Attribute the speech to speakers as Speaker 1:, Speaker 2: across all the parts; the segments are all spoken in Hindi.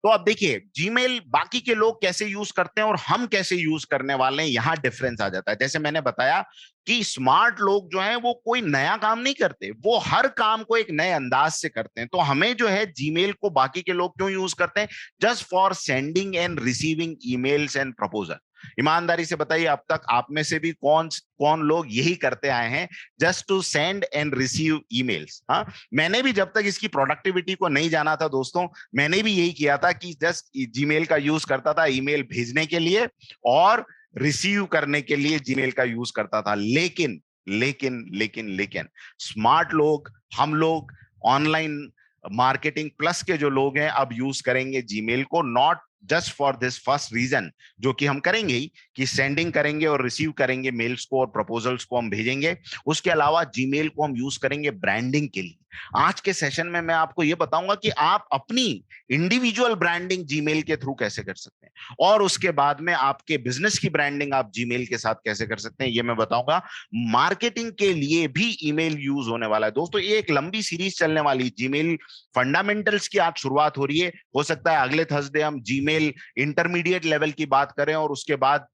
Speaker 1: तो अब देखिए जीमेल बाकी के लोग कैसे यूज करते हैं और हम कैसे यूज करने वाले हैं, यहां डिफरेंस आ जाता है। जैसे मैंने बताया कि स्मार्ट लोग जो हैं वो कोई नया काम नहीं करते, वो हर काम को एक नए अंदाज से करते हैं। तो हमें जो है जीमेल को बाकी के लोग क्यों यूज करते हैं? Just for sending end receiving emails and proposal. ईमानदारी से बताइए, अब तक आप में से भी कौन कौन लोग यही करते आए हैं, just to send and receive emails? हाँ, मैंने भी जब तक इसकी प्रोडक्टिविटी को नहीं जाना था दोस्तों, मैंने भी यही किया था कि जस्ट जीमेल का यूज करता था ईमेल भेजने के लिए और रिसीव करने के लिए जीमेल का यूज करता था। लेकिन लेकिन लेकिन लेकिन स्मार्ट लोग, हम लोग, ऑनलाइन मार्केटिंग प्लस के जो लोग हैं, अब यूज करेंगे जीमेल को not just for this first reason, जो कि हम करेंगे ही, कि सेंडिंग करेंगे और रिसीव करेंगे मेल्स को और प्रपोजल्स को हम भेजेंगे। उसके अलावा जीमेल को हम यूज करेंगे ब्रांडिंग के लिए। आज के सेशन में मैं आपको यह बताऊंगा कि आप अपनी इंडिविजुअल ब्रांडिंग जीमेल के थ्रू कैसे कर सकते हैं, और उसके बाद में आपके बिजनेस की ब्रांडिंग आप जीमेल के साथ कैसे कर सकते हैं, यह मैं बताऊंगा। मार्केटिंग के लिए भी ईमेल यूज होने वाला है दोस्तों। ये एक लंबी सीरीज चलने वाली जीमेल फंडामेंटल्स की आज शुरुआत हो रही है। हो सकता है अगले थर्सडे हम जीमेल इंटरमीडिएट लेवल की बात करें और उसके बाद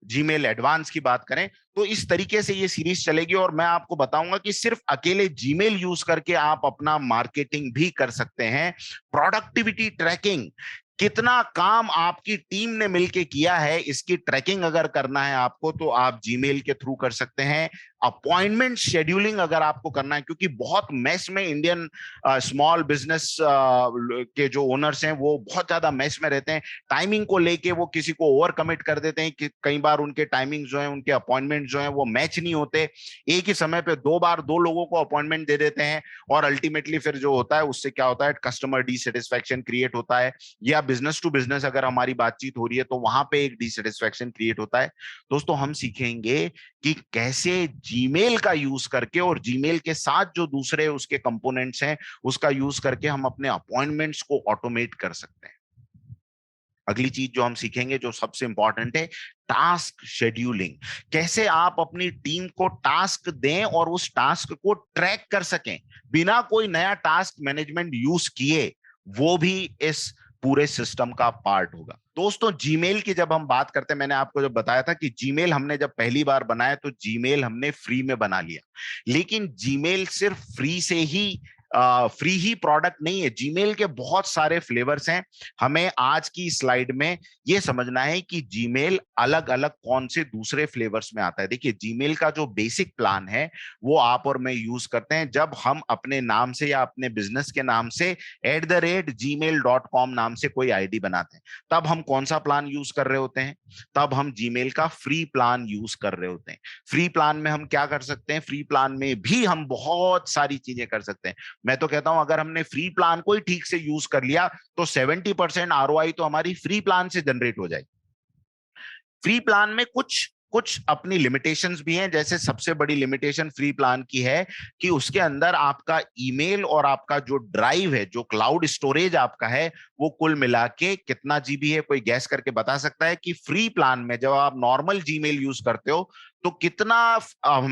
Speaker 1: जीमेल एडवांस की बात करें। तो इस तरीके से ये सीरीज चलेगी और मैं आपको बताऊंगा कि सिर्फ अकेले जीमेल यूज करके आप अपना मार्केटिंग भी कर सकते हैं। प्रोडक्टिविटी ट्रैकिंग, कितना काम आपकी टीम ने मिलकर किया है, इसकी ट्रैकिंग अगर करना है आपको तो आप जीमेल के थ्रू कर सकते हैं। अपॉइंटमेंट शेड्यूलिंग अगर आपको करना है, क्योंकि बहुत मैस में इंडियन स्मॉल बिजनेस के जो ओनर्स हैं वो बहुत ज्यादा मैस में रहते हैं। टाइमिंग को लेके वो किसी को ओवर कमिट कर देते हैं कि कई बार उनके टाइमिंग जो है, उनके अपॉइंटमेंट जो है वो मैच नहीं होते। एक ही समय पे दो बार दो लोगों को अपॉइंटमेंट दे देते हैं और अल्टीमेटली फिर जो होता है उससे क्या होता है, कस्टमर डिससेटिस्फैक्शन क्रिएट होता है, या बिजनेस टू बिजनेस अगर हमारी बातचीत हो रही है तो वहां पे एक डिससेटिस्फैक्शन क्रिएट होता है। दोस्तों हम सीखेंगे कि कैसे जीमेल का यूज करके और जीमेल के साथ जो दूसरे उसके कंपोनेंट्स हैं उसका यूज करके हम अपने अपॉइंटमेंट्स को ऑटोमेट कर सकते हैं। अगली चीज जो हम सीखेंगे, जो सबसे इंपॉर्टेंट है, टास्क शेड्यूलिंग। कैसे आप अपनी टीम को टास्क दें और उस टास्क को ट्रैक कर सकें बिना कोई नया टास्क मैनेजमेंट यूज किए, वो भी इस पूरे सिस्टम का पार्ट होगा। दोस्तों जीमेल की जब हम बात करते हैं, मैंने आपको जब बताया था कि जीमेल हमने जब पहली बार बनाया तो जीमेल हमने फ्री में बना लिया, लेकिन जीमेल सिर्फ फ्री से ही फ्री ही प्रोडक्ट नहीं है। जीमेल के बहुत सारे फ्लेवर्स हैं। हमें आज की स्लाइड में यह समझना है कि जीमेल अलग अलग कौन से दूसरे फ्लेवर्स में आता है। देखिए जीमेल का जो बेसिक प्लान है वो आप और मैं यूज करते हैं जब हम अपने नाम से या अपने बिजनेस के नाम से @gmail.com नाम से कोई आईडी बनाते हैं। तब हम कौन सा प्लान यूज कर रहे होते हैं? तब हम जीमेल का फ्री प्लान यूज कर रहे होते हैं। फ्री प्लान में हम क्या कर सकते हैं? फ्री प्लान में भी हम बहुत सारी चीजें कर सकते हैं। मैं तो कहता हूं अगर हमने फ्री प्लान को ही ठीक से यूज कर लिया तो 70% आरओआई तो हमारी फ्री प्लान से जनरेट हो जाएगी। फ्री प्लान में कुछ कुछ अपनी लिमिटेशंस भी हैं। जैसे सबसे बड़ी लिमिटेशन फ्री प्लान की है कि उसके अंदर आपका ईमेल और आपका जो ड्राइव है, जो क्लाउड स्टोरेज आपका है, वो कुल मिला के कितना जीबी है? कोई गैस करके बता सकता है कि फ्री प्लान में जब आप नॉर्मल जीमेल यूज करते हो तो कितना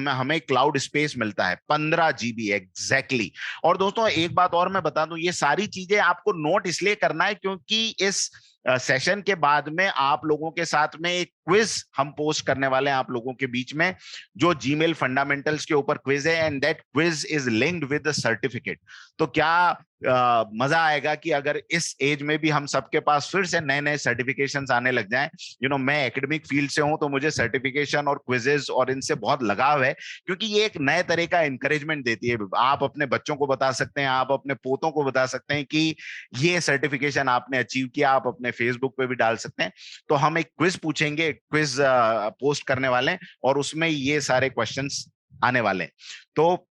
Speaker 1: हमें क्लाउड स्पेस मिलता है? 15 GB एग्जैक्टली। और दोस्तों एक बात और मैं बता दूं, ये सारी चीजें आपको नोट इसलिए करना है क्योंकि इस सेशन के बाद में आप लोगों के साथ में एक क्विज हम पोस्ट करने वाले हैं आप लोगों के बीच में, जो जीमेल फंडामेंटल्स के ऊपर क्विज है, and that quiz is linked with the certificate. तो क्या मजा आएगा कि अगर इस एज में भी हम सबके पास फिर से नए नए सर्टिफिकेशंस आने लग जाएं। मैं एकेडमिक फील्ड से हूं तो मुझे सर्टिफिकेशन और क्विजेस और इनसे बहुत लगाव है, क्योंकि ये एक नए तरह का इंकरेजमेंट देती है। आप अपने बच्चों को बता सकते हैं, आप अपने पोतों को बता सकते हैं कि ये सर्टिफिकेशन आपने अचीव किया, आप अपने फेसबुक पे भी डाल सकते हैं। तो हम एक क्विज पूछेंगे, क्विज पोस्ट करने वाले हैं और उसमें ये सारे क्वेश्चंस आने वाले हैं। तो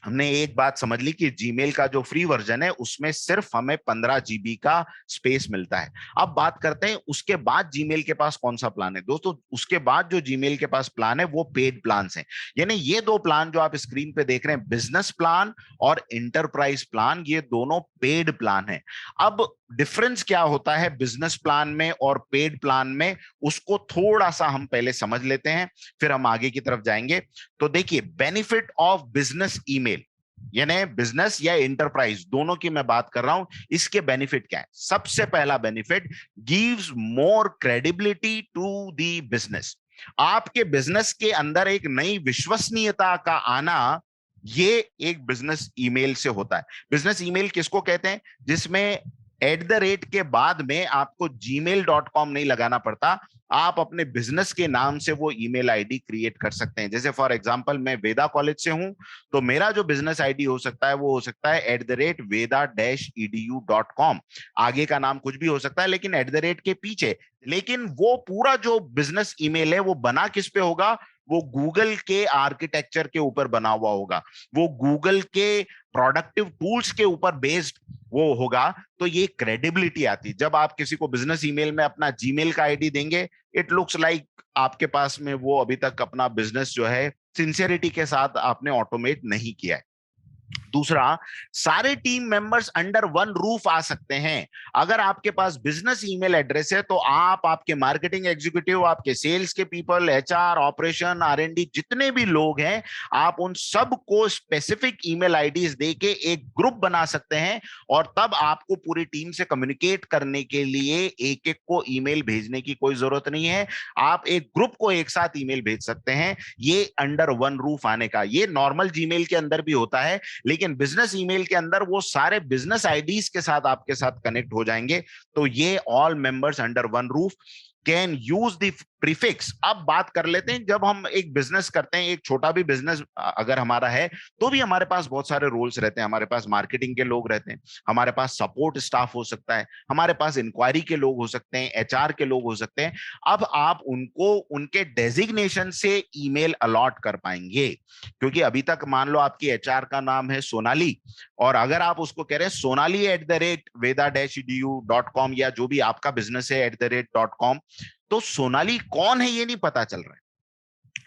Speaker 1: हमने एक बात समझ ली कि जीमेल का जो फ्री वर्जन है उसमें सिर्फ हमें 15 GB का स्पेस मिलता है। अब बात करते हैं उसके बाद जीमेल के पास कौन सा प्लान है। दोस्तों उसके बाद जो जीमेल के पास प्लान है वो पेड प्लान है। यानी ये दो प्लान जो आप स्क्रीन पे देख रहे हैं, बिजनेस प्लान और इंटरप्राइज प्लान, ये दोनों पेड प्लान है। अब डिफरेंस क्या होता है बिजनेस प्लान में और पेड प्लान में, उसको थोड़ा सा हम पहले समझ लेते हैं, फिर हम आगे की तरफ जाएंगे। तो देखिए बेनिफिट ऑफ बिजनेस ईमेल। यानी बिजनेस या एंटरप्राइज दोनों की मैं बात कर रहा हूं। इसके बेनिफिट क्या है? सबसे पहला benefit, gives more credibility to the business. आपके बिजनेस के अंदर एक नई विश्वसनीयता का आना, ये एक बिजनेस ईमेल से होता है। बिजनेस ईमेल किसको कहते हैं? जिसमें @ के बाद में आपको gmail.com नहीं लगाना पड़ता, आप अपने बिजनेस के नाम से वो ईमेल आईडी क्रिएट कर सकते हैं। जैसे फॉर एग्जांपल मैं वेदा कॉलेज से हूं, तो मेरा जो बिजनेस आईडी हो सकता है वो हो सकता है @veda-edu.com। आगे का नाम कुछ भी हो सकता है, लेकिन @ के पीछे। लेकिन वो पूरा जो बिजनेस ईमेल है वो बना किस पे होगा? वो गूगल के आर्किटेक्चर के ऊपर बना हुआ होगा, वो गूगल के प्रोडक्टिव टूल्स के ऊपर बेस्ड वो होगा। तो ये क्रेडिबिलिटी आती है जब आप किसी को बिजनेस ईमेल में अपना जीमेल का आईडी देंगे। इट लुक्स लाइक आपके पास में वो अभी तक अपना बिजनेस जो है सिंसियरिटी के साथ आपने ऑटोमेट नहीं किया है। दूसरा, सारे team members under one roof आ सकते हैं। अगर आपके पास बिजनेस ईमेल एड्रेस है तो आप, आपके मार्केटिंग एग्जीक्यूटिव, आपके सेल्स के पीपल, एचआर, ऑपरेशन, आरएनडी, जितने भी लोग हैं, आप उन सब को स्पेसिफिक ईमेल आईडीज देके एक ग्रुप बना सकते हैं। और तब आपको पूरी टीम से कम्युनिकेट करने के लिए एक एक को ईमेल भेजने की कोई जरूरत नहीं है। आप एक ग्रुप को एक साथ ईमेल भेज सकते हैं। ये अंडर वन रूफ आने का, ये नॉर्मल जीमेल के अंदर भी होता है, लेकिन बिजनेस ईमेल के अंदर वो सारे बिजनेस आईडीज के साथ आपके साथ कनेक्ट हो जाएंगे। तो ये all members under one roof can use the prefix. अब बात कर लेते हैं, जब हम एक बिजनेस करते हैं, एक छोटा भी बिजनेस अगर हमारा है, तो भी हमारे पास बहुत सारे रोल्स रहते हैं। हमारे पास मार्केटिंग के लोग रहते हैं, हमारे पास सपोर्ट स्टाफ हो सकता है, हमारे पास इंक्वायरी के लोग हो सकते हैं, एचआर के लोग हो सकते हैं। अब आप उनको उनके डेजिग्नेशन से ईमेल अलॉट कर पाएंगे, क्योंकि अभी तक मान लो आपकी एचआर का नाम है सोनाली, और अगर आप उसको कह रहे हैं सोनाली @veda-edu.com या जो भी आपका बिजनेस है @.com, तो सोनाली कौन है ये नहीं पता चल रहा है।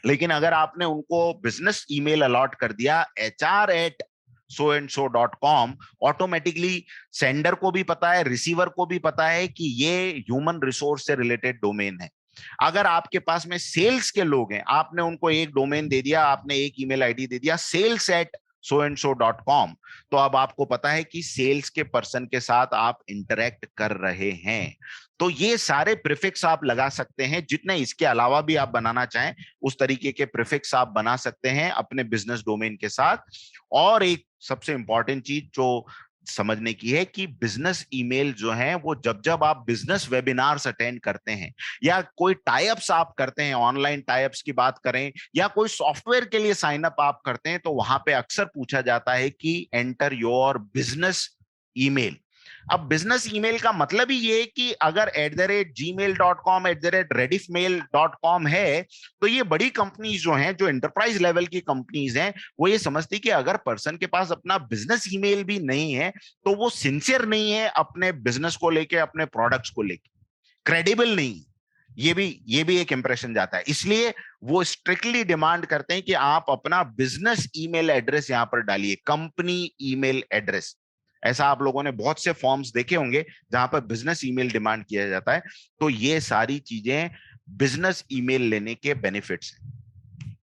Speaker 1: लेकिन अगर आपने उनको बिजनेस ईमेल अलॉट कर दिया HR@so&so.com, ऑटोमेटिकली सेंडर को भी पता है, रिसीवर को भी पता है कि ये ह्यूमन रिसोर्स से रिलेटेड डोमेन है। अगर आपके पास में सेल्स के लोग हैं, आपने उनको एक डोमेन दे दिया, आपने एक ईमेल आईडी दे दिया sales@so&so.com, तो अब आपको पता है कि सेल्स के पर्सन के साथ आप इंटरेक्ट कर रहे हैं। तो ये सारे प्रीफिक्स आप लगा सकते हैं, जितने इसके अलावा भी आप बनाना चाहें उस तरीके के प्रीफिक्स आप बना सकते हैं अपने बिजनेस डोमेन के साथ। और एक सबसे इंपॉर्टेंट चीज जो समझने की है कि बिजनेस ईमेल जो है वो जब जब आप बिजनेस वेबिनार्स अटेंड करते हैं या कोई टाइप्स आप करते हैं, ऑनलाइन टाइप्स की बात करें या कोई सॉफ्टवेयर के लिए साइन अप आप करते हैं, तो वहां पे अक्सर पूछा जाता है कि एंटर योर बिजनेस ईमेल। अब बिजनेस ईमेल का मतलब ही ये कि अगर @gmail.com @rediffmail.com है, तो ये बड़ी कंपनीज जो हैं, जो एंटरप्राइज लेवल की कंपनीज हैं, वो ये समझती कि अगर पर्सन के पास अपना बिजनेस ईमेल भी नहीं है तो वो सिंसियर नहीं है अपने बिजनेस को लेके, अपने प्रोडक्ट्स को लेके, क्रेडिबल नहीं। ये भी एक इंप्रेशन जाता है। इसलिए वो स्ट्रिक्टली डिमांड करते हैं कि आप अपना बिजनेस ईमेल एड्रेस यहां पर डालिए, कंपनी ईमेल एड्रेस। ऐसा आप लोगों ने बहुत से फॉर्म्स देखे होंगे जहां पर बिजनेस ईमेल डिमांड किया जाता है। तो ये सारी चीजें बिजनेस ईमेल लेने के बेनिफिट्स हैं।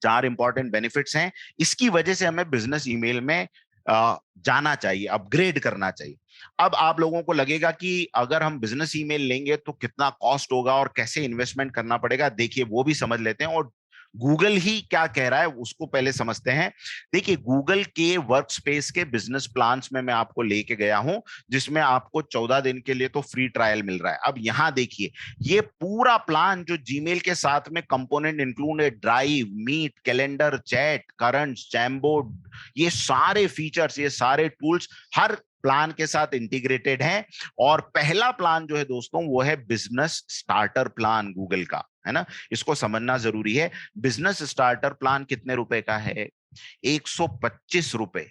Speaker 1: 4 इंपॉर्टेंट बेनिफिट्स हैं, इसकी वजह से हमें बिजनेस ईमेल में जाना चाहिए, अपग्रेड करना चाहिए। अब आप लोगों को लगेगा कि अगर हम बिजनेस ईमेल लेंगे तो कितना कॉस्ट होगा और कैसे इन्वेस्टमेंट करना पड़ेगा। देखिए वो भी समझ लेते हैं, और गूगल ही क्या कह रहा है उसको पहले समझते हैं। देखिए गूगल के वर्क स्पेस के बिजनेस प्लान्स में मैं आपको लेके गया हूं, जिसमें आपको 14 दिन के लिए तो फ्री ट्रायल मिल रहा है। अब यहां देखिए, ये पूरा प्लान जो जीमेल के साथ में कंपोनेंट इंक्लूड है, drive, meet, calendar, chat, currents, Jamboard, ये सारे फीचर्स, ये सारे टूल्स हर प्लान के साथ इंटीग्रेटेड हैं। और पहला प्लान जो है दोस्तों वो है बिजनेस स्टार्टर प्लान गूगल का, है ना। इसको समझना जरूरी है। बिजनेस स्टार्टर प्लान कितने रुपए का है? 125 रुपए।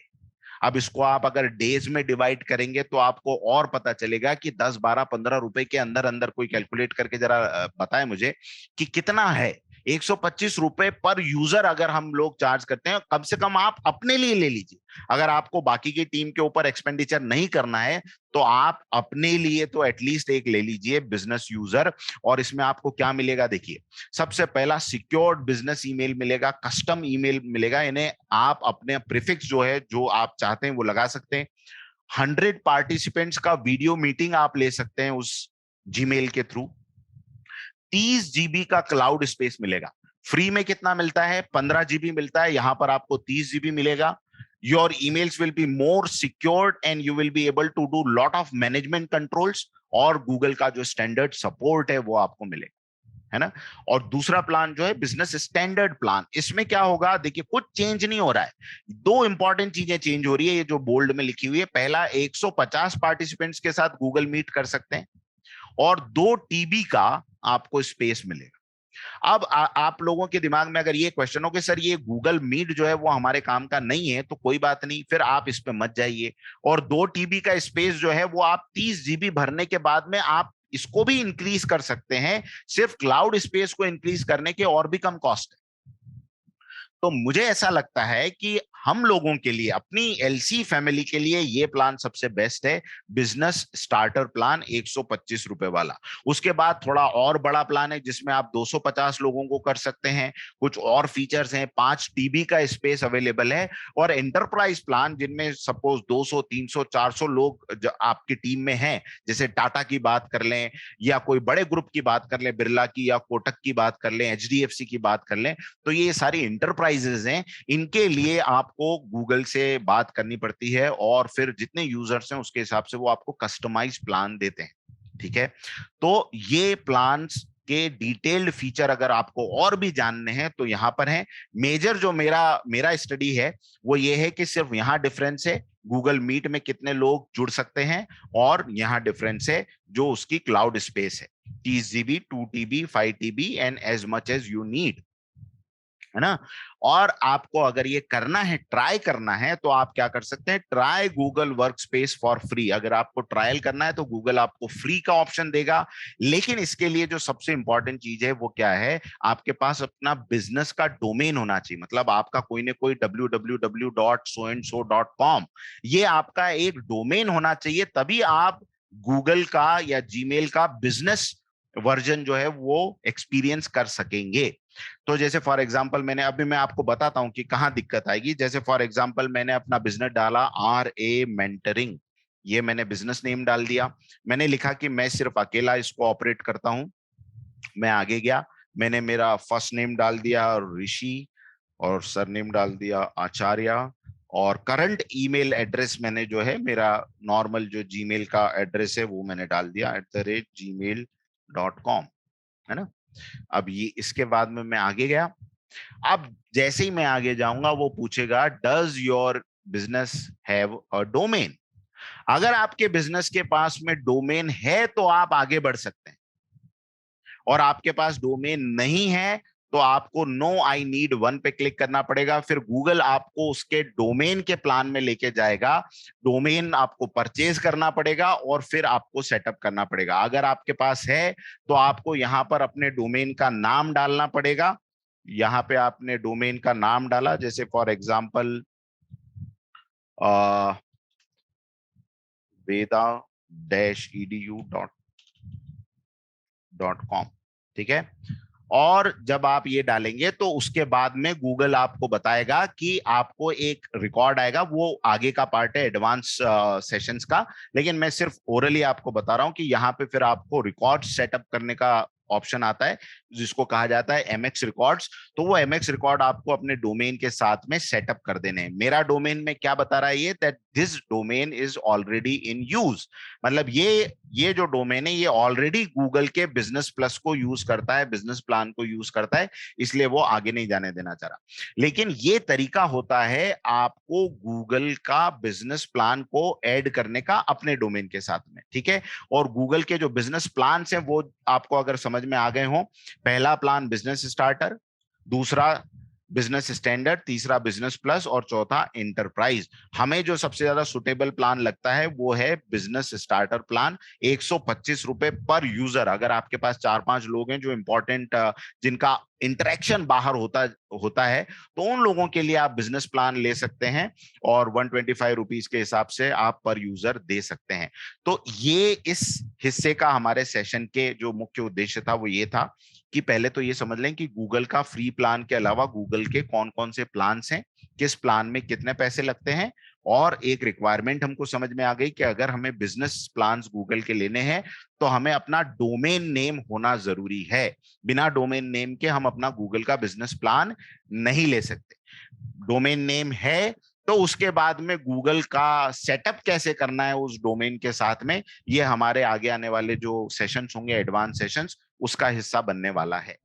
Speaker 1: अब इसको आप अगर डेज में डिवाइड करेंगे तो आपको और पता चलेगा कि 10, 12, 15 रुपए के अंदर अंदर कोई कैलकुलेट करके जरा बताए मुझे कि कितना है। ₹125 पर यूजर अगर हम लोग चार्ज करते हैं, कम से कम आप अपने लिए ले लीजिए। अगर आपको बाकी की टीम के ऊपर एक्सपेंडिचर नहीं करना है तो आप अपने लिए तो एटलीस्ट एक ले लीजिए बिजनेस यूजर। और इसमें आपको क्या मिलेगा, देखिए, सबसे पहला सिक्योर्ड बिजनेस ईमेल मिलेगा, कस्टम ईमेल मिलेगा, इन्हें आप अपने प्रीफिक्स जो है जो आप चाहते हैं वो लगा सकते हैं। 100 पार्टिसिपेंट्स का वीडियो मीटिंग आप ले सकते हैं उस जीमेल के थ्रू। 30 जीबी का क्लाउड स्पेस मिलेगा। फ्री में कितना मिलता है, 15 जीबी मिलता है, यहां पर आपको 30 जीबी मिलेगा। Your emails will be more secured and you will be able to do lot of management controls, और गूगल का जो स्टैंडर्ड सपोर्ट है वो आपको मिलेगा, है ना। और दूसरा प्लान जो है बिजनेस स्टैंडर्ड प्लान, इसमें क्या होगा, देखिए कुछ चेंज नहीं हो रहा है, दो इंपॉर्टेंट चीजें चेंज हो रही है, ये जो बोल्ड में लिखी हुई है। पहला, 150 पार्टिसिपेंट्स के साथ गूगल मीट कर सकते हैं, और 2 टीबी का आपको स्पेस मिलेगा। अब आप लोगों के दिमाग में अगर ये क्वेश्चन हो कि सर ये गूगल मीट जो है वो हमारे काम का नहीं है, तो कोई बात नहीं, फिर आप इस पे मत जाइए। और 2 टीबी का स्पेस जो है वो आप 30 जीबी भरने के बाद में आप इसको भी इंक्रीज कर सकते हैं। सिर्फ क्लाउड स्पेस को इंक्रीज करने के और भी कम कॉस्ट है। तो मुझे ऐसा लगता है कि हम लोगों के लिए, अपनी एलसी फैमिली के लिए ये प्लान सबसे बेस्ट है, बिजनेस स्टार्टर प्लान, ₹125 वाला। उसके बाद थोड़ा और बड़ा प्लान है जिसमें आप 250 लोगों को कर सकते हैं, कुछ और फीचर्स हैं, 5 टीबी का स्पेस अवेलेबल है। और एंटरप्राइज प्लान जिनमें सपोज 200, 300, 400 लोग आपकी टीम में हैं, जैसे टाटा की बात कर लें या कोई बड़े ग्रुप की बात कर लें, बिरला की या कोटक की बात कर लें, एचडीएफसी की बात कर लें, तो ये सारी इंटरप्राइजेज हैं, इनके लिए आपको गूगल से बात करनी पड़ती है, और फिर जितने यूजर्स हैं उसके हिसाब से वो आपको कस्टमाइज प्लान देते हैं, ठीक है। तो ये प्लान्स के डिटेल्ड फीचर अगर आपको और भी जानने हैं तो यहां पर है। मेजर जो मेरा स्टडी है वो ये है कि सिर्फ यहां डिफरेंस है गूगल मीट में कितने लोग जुड़ सकते हैं, और यहां डिफरेंस है जो उसकी क्लाउड स्पेस है, 30 GB, 2 TB, 5 TB and as much as you need, है ना। और आपको अगर ये करना है, ट्राई करना है, तो आप क्या कर सकते हैं, try Google work space for free. अगर आपको ट्रायल करना है तो गूगल आपको फ्री का ऑप्शन देगा, लेकिन इसके लिए जो सबसे इंपॉर्टेंट चीज है वो क्या है, आपके पास अपना बिजनेस का डोमेन होना चाहिए। मतलब आपका कोई ना कोई www.soandso.com, ये आपका एक डोमेन होना चाहिए, तभी आप गूगल का या जीमेल का बिजनेस वर्जन जो है वो एक्सपीरियंस कर सकेंगे। तो जैसे फॉर एग्जांपल मैं आपको बताता हूं कि कहां दिक्कत आएगी। जैसे फॉर एग्जांपल मैंने अपना बिजनेस डाला RA मेंटरिंग, ये मैंने बिजनेस नेम डाल दिया। मैंने लिखा कि मैं सिर्फ अकेला इसको ऑपरेट करता हूं। मैं आगे गया, मैंने मेरा फर्स्ट नेम डाल दिया ऋषि, और सरनेम डाल दिया आचार्य, और करंट ईमेल एड्रेस मैंने जो है मेरा नॉर्मल जो जीमेल का एड्रेस है वो मैंने डाल दिया @gmail.com, है ना। अब ये इसके बाद में मैं आगे गया। अब जैसे ही मैं आगे जाऊंगा वो पूछेगा does your business have a domain. अगर आपके बिजनेस के पास में डोमेन है तो आप आगे बढ़ सकते हैं, और आपके पास डोमेन नहीं है तो आपको नो आई नीड वन पे क्लिक करना पड़ेगा। फिर गूगल आपको उसके डोमेन के प्लान में लेके जाएगा, डोमेन आपको परचेज करना पड़ेगा और फिर आपको सेटअप करना पड़ेगा। अगर आपके पास है तो आपको यहां पर अपने डोमेन का नाम डालना पड़ेगा। यहां पे आपने डोमेन का नाम डाला, जैसे फॉर एग्जांपल veda-edu.com, ठीक है। और जब आप ये डालेंगे तो उसके बाद में गूगल आपको बताएगा कि आपको एक रिकॉर्ड आएगा, वो आगे का पार्ट है एडवांस सेशंस का, लेकिन मैं सिर्फ ओरली आपको बता रहा हूं कि यहाँ पे फिर आपको रिकॉर्ड सेटअप करने का ऑप्शन आता है जिसको कहा जाता है MX रिकॉर्ड्स। तो वो MX रिकॉर्ड आपको अपने डोमेन के साथ में सेटअप कर देने हैं। मेरा डोमेन में क्या बता रहा है ये, that this domain is already in use, मतलब ये जो डोमेन है ये ऑलरेडी गूगल के बिजनेस प्लस को यूज करता है, बिजनेस प्लान को यूज करता है, इसलिए वो आगे नहीं जाने देना चाह रहा। लेकिन ये तरीका होता है आपको गूगल का बिजनेस प्लान को ऐड करने का अपने डोमेन के साथ में, ठीक है। और गूगल के जो बिजनेस प्लान है वो आपको अगर समझ में आ गए हो, पहला प्लान बिजनेस स्टार्टर, दूसरा बिजनेस स्टैंडर्ड, तीसरा बिजनेस प्लस और चौथा इंटरप्राइज। हमें जो सबसे ज्यादा सुटेबल प्लान लगता है वो है बिजनेस स्टार्टर प्लान, 125 रुपए पर यूजर। अगर आपके पास 4-5 लोग हैं जो इंपॉर्टेंट, जिनका इंटरेक्शन बाहर होता है, तो उन लोगों के लिए आप बिजनेस प्लान ले सकते हैं और 125 रुपीज के हिसाब से आप पर यूजर दे सकते हैं। तो ये इस हिस्से का हमारे सेशन के जो मुख्य उद्देश्य था वो ये था कि पहले तो ये समझ लें कि गूगल का फ्री प्लान के अलावा गूगल के कौन कौन से प्लान्स हैं, किस प्लान में कितने पैसे लगते हैं, और एक रिक्वायरमेंट हमको समझ में आ गई कि अगर हमें बिजनेस प्लान्स गूगल के लेने हैं तो हमें अपना डोमेन नेम होना जरूरी है। बिना डोमेन नेम के हम अपना गूगल का बिजनेस प्लान नहीं ले सकते। डोमेन नेम है तो उसके बाद में गूगल का सेटअप कैसे करना है उस डोमेन के साथ में, ये हमारे आगे आने वाले जो सेशंस होंगे, एडवांस सेशंस, उसका हिस्सा बनने वाला है।